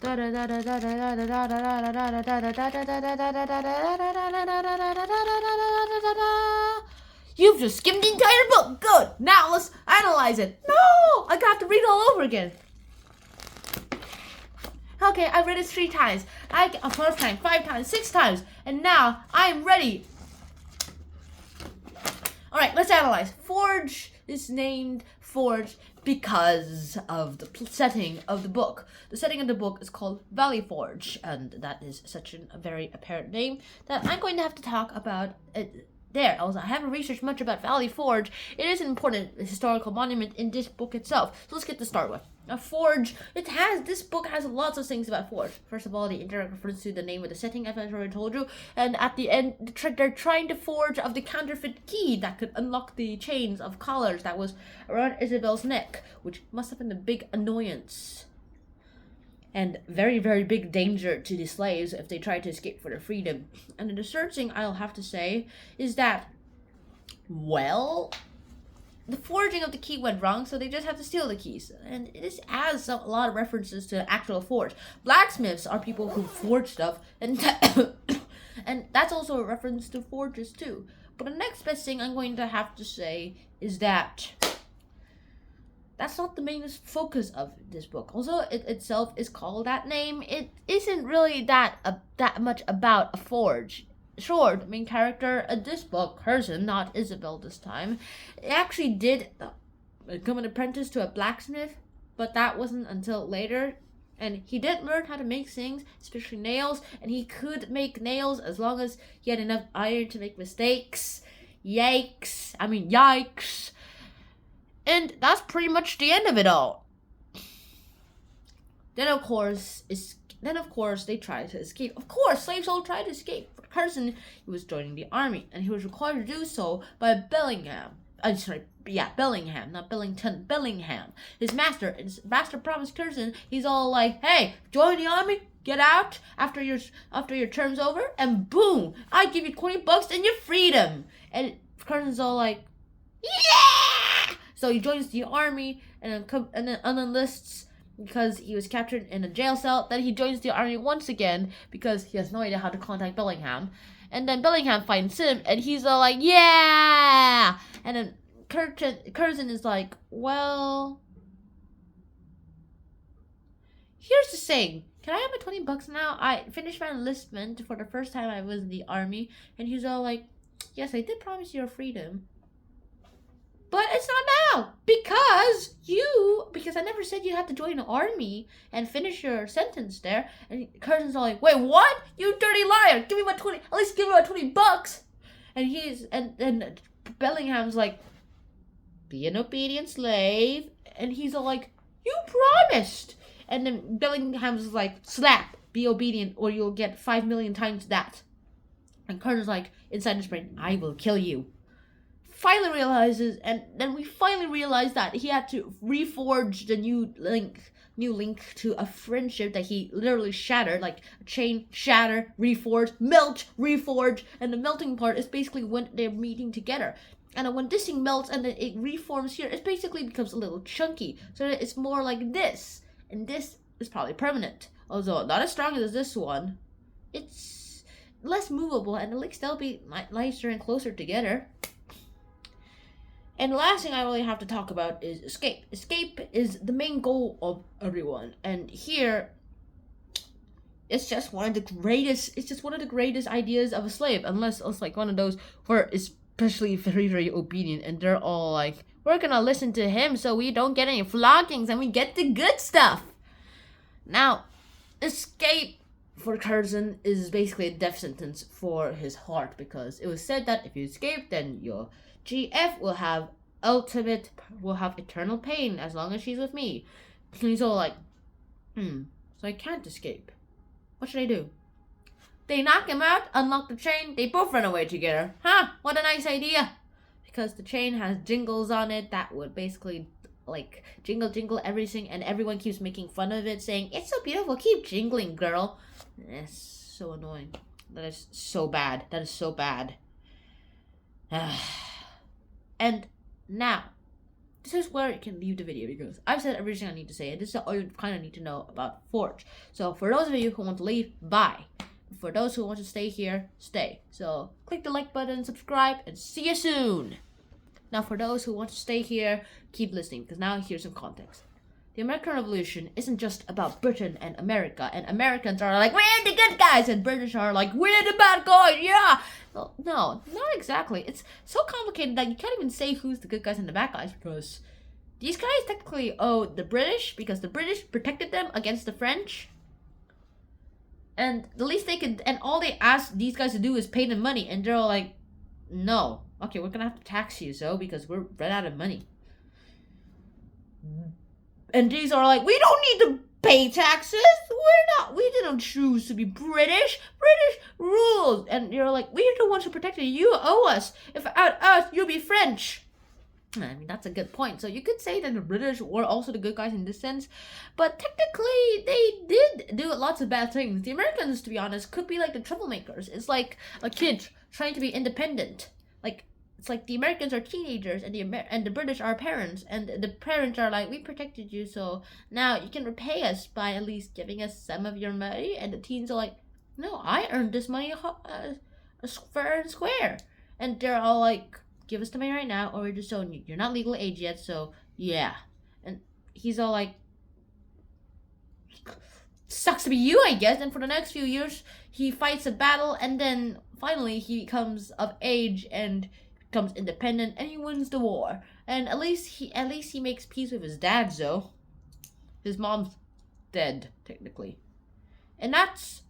You've just skimmed the entire book. Good. Now let's analyze it. No, I got to read all over again. Okay, I read it 3 times. A 4th time, 5 times, 6 times, and now I'm ready. All right, let's analyze. Forge is named Forge because of the setting of the book. The setting of the book is called Valley Forge, and that is such a very apparent name that I'm going to have to talk about it there. Also, I haven't researched much about Valley Forge. It is an important historical monument in this book itself. So let's get to start with. A forge, this book has lots of things about forge. First of all, the indirect reference to the name of the setting, I've already told you. And at the end, they're trying to forge of the counterfeit key that could unlock the chains of collars that was around Isabel's neck, which must have been a big annoyance and very, very big danger to the slaves if they tried to escape for their freedom. And the third thing I'll have to say is that, well, the forging of the key went wrong, so they just have to steal the keys. And this adds a lot of references to the actual forge. Blacksmiths are people who forge stuff, and and that's also a reference to forges too. But the next best thing I'm going to have to say is that that's not the main focus of this book. Although it itself is called that name, it isn't really that much about a forge. Sure, the main character of this book, Curzon, not Isabel this time, actually did become an apprentice to a blacksmith, but that wasn't until later. And he did learn how to make things, especially nails, and he could make nails as long as he had enough iron to make mistakes. Yikes. And that's pretty much the end of it all. Then of course they tried to escape. Of course, slaves all tried to escape. For Curzon, he was joining the army, and he was required to do so by Bellingham, not Bellington, Bellingham. His master promised Curzon, he's all like, hey, join the army, get out after your term's over, and boom, I give you $20 and your freedom. And Curzon's all like, yeah! So he joins the army and then unenlists because he was captured in a jail cell. Then he joins the army once again because he has no idea how to contact Bellingham. And then Bellingham finds him, and he's all like, yeah! And then Curzon is like, well, here's the thing. Can I have my $20 now? I finished my enlistment for the first time I was in the army. And he's all like, yes, I did promise you your freedom. But it's not now, because I never said you had to join the army and finish your sentence there. And Curzon's all like, wait, what? You dirty liar! Give me my at least give me my $20. And Bellingham's like, be an obedient slave. And he's all like, you promised. And then Bellingham's like, slap, be obedient, or you'll get 5 million times that. And Curzon's like, inside his brain, I will kill you. Finally realizes, and then we finally realize that he had to reforge the new link to a friendship that he literally shattered, like a chain, shatter, reforge, melt, reforge, and the melting part is basically when they're meeting together. And when this thing melts and then it reforms here, it basically becomes a little chunky, so that it's more like this, and this is probably permanent. Although not as strong as this one, it's less movable, and the links they'll be nicer and closer together. And the last thing I really have to talk about is escape. Escape is the main goal of everyone. And here, it's just one of the greatest ideas of a slave. Unless it's like one of those who are especially very, very obedient. And they're all like, we're gonna listen to him so we don't get any floggings and we get the good stuff. Now, escape for Curzon is basically a death sentence for his heart. Because it was said that if you escape, then your GF will have eternal pain as long as she's with me. And he's all like, so I can't escape. What should I do? They knock him out, unlock the chain, they both run away together. What a nice idea. Because the chain has jingles on it that would basically like jingle everything, and everyone keeps making fun of it, saying, it's so beautiful, keep jingling, girl. It's so annoying. That is so bad. And now, this is where you can leave the video because I've said everything I need to say, and this is all you kind of need to know about Forge. So for those of you who want to leave, bye. For those who want to stay here, stay. So click the like button, subscribe, and see you soon. Now for those who want to stay here, keep listening because now here's some context. The American Revolution isn't just about Britain and America, and Americans are like, we're the good guys, and British are like, we're the bad guys, yeah! Well, no, not exactly. It's so complicated that you can't even say who's the good guys and the bad guys, because these guys technically owe the British, because the British protected them against the French. And the least they could, and all they ask these guys to do is pay them money, and they're all like, no. Okay, we're gonna have to tax you, so, because we're run out of money. And these are like, we don't need to pay taxes. We didn't choose to be British. British rules. And you're like, we're the ones who protected you. You owe us. If without us, you'll be French. I mean, that's a good point. So you could say that the British were also the good guys in this sense. But technically, they did do lots of bad things. The Americans, to be honest, could be like the troublemakers. It's like a kid trying to be independent. Like, it's like the Americans are teenagers and the British are parents, and the parents are like, we protected you, so now you can repay us by at least giving us some of your money. And the teens are like, no, I earned this money fair and square. And they're all like, give us the money right now, or we're just showing you. You're not legal age yet, so yeah. And he's all like, sucks to be you, I guess. And for the next few years, he fights a battle, and then finally he becomes of age and becomes independent, and he wins the war. And at least he makes peace with his dad, though. His mom's dead, technically. And that's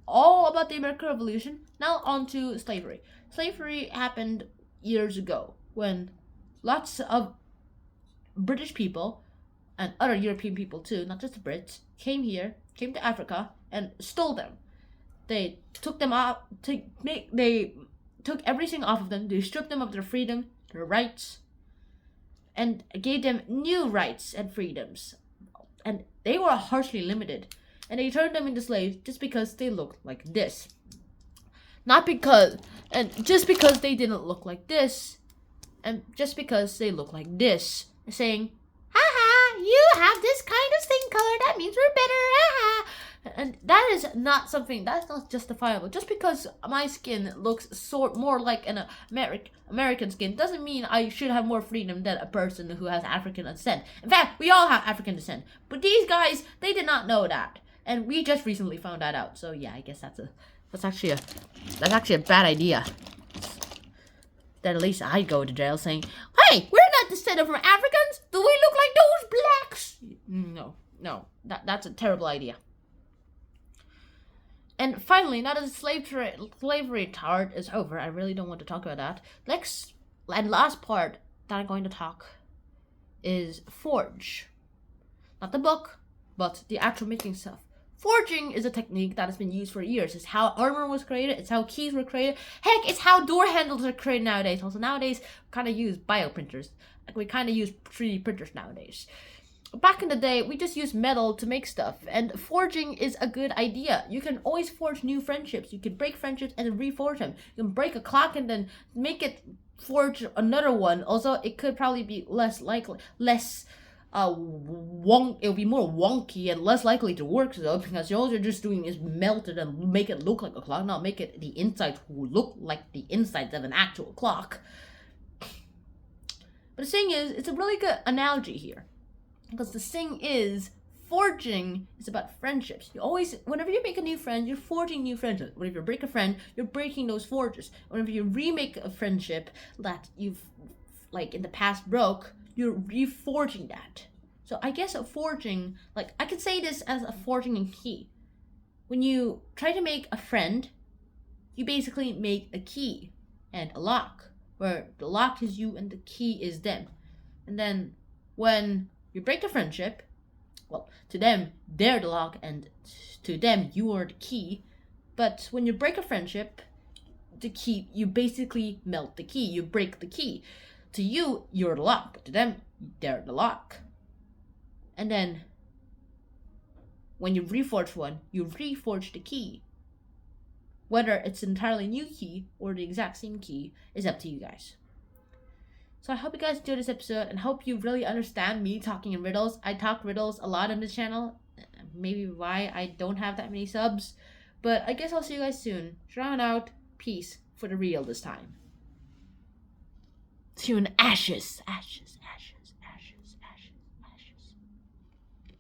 all about the American Revolution. Now on to slavery. Slavery happened years ago when lots of British people and other European people too, not just the Brits, came to Africa and stole them. They took them out they took everything off of them. They stripped them of their freedom, their rights, and gave them new rights and freedoms. And they were harshly limited. And they turned them into slaves just because they looked like this. Just because they didn't look like this, and just because they look like this, saying, haha, you have this kind of skin color, that means we're better, haha. And that's not justifiable. Just because my skin looks more like an American skin doesn't mean I should have more freedom than a person who has African descent. In fact, we all have African descent. But these guys, they did not know that. And we just recently found that out. So yeah, I guess that's actually a bad idea. Then at least I'd go to jail saying, hey, we're not descended from Africans. Do we look like those blacks? No, that's a terrible idea. And finally, now that the slavery part is over, I really don't want to talk about that. Next and last part that I'm going to talk is Forge. Not the book, but the actual making stuff. Forging is a technique that has been used for years. It's how armor was created, it's how keys were created. Heck, it's how door handles are created nowadays. Also, nowadays, we kind of use bioprinters. We kind of use 3D printers nowadays. Back in the day, we just used metal to make stuff, and forging is a good idea. You can always forge new friendships. You can break friendships and then reforge them. You can break a clock and then forge another one. Also, it could probably be less likely, it'll be more wonky and less likely to work, though, because all you're just doing is melt it and make it look like a clock, not make it the insides look like the insides of an actual clock. But the thing is, it's a really good analogy here. Because the thing is, forging is about friendships. Whenever you make a new friend, you're forging new friendships. Whenever you break a friend, you're breaking those forges. Whenever you remake a friendship that you've, like, in the past broke, you're reforging that. So I guess a forging, like, I could say this as a forging a key. When you try to make a friend, you basically make a key and a lock, where the lock is you and the key is them. And then when you break a friendship, well, to them, they're the lock, and to them, you are the key. But when you break a friendship, the key, you basically melt the key. You break the key. To you, you're the lock, but to them, they're the lock. And then, when you reforge one, you reforge the key. Whether it's an entirely new key or the exact same key is up to you guys. So I hope you guys enjoyed this episode and hope you really understand me talking in riddles. I talk riddles a lot on this channel. Maybe why I don't have that many subs. But I guess I'll see you guys soon. Drown out. Peace for the real this time. See you in ashes. Ashes.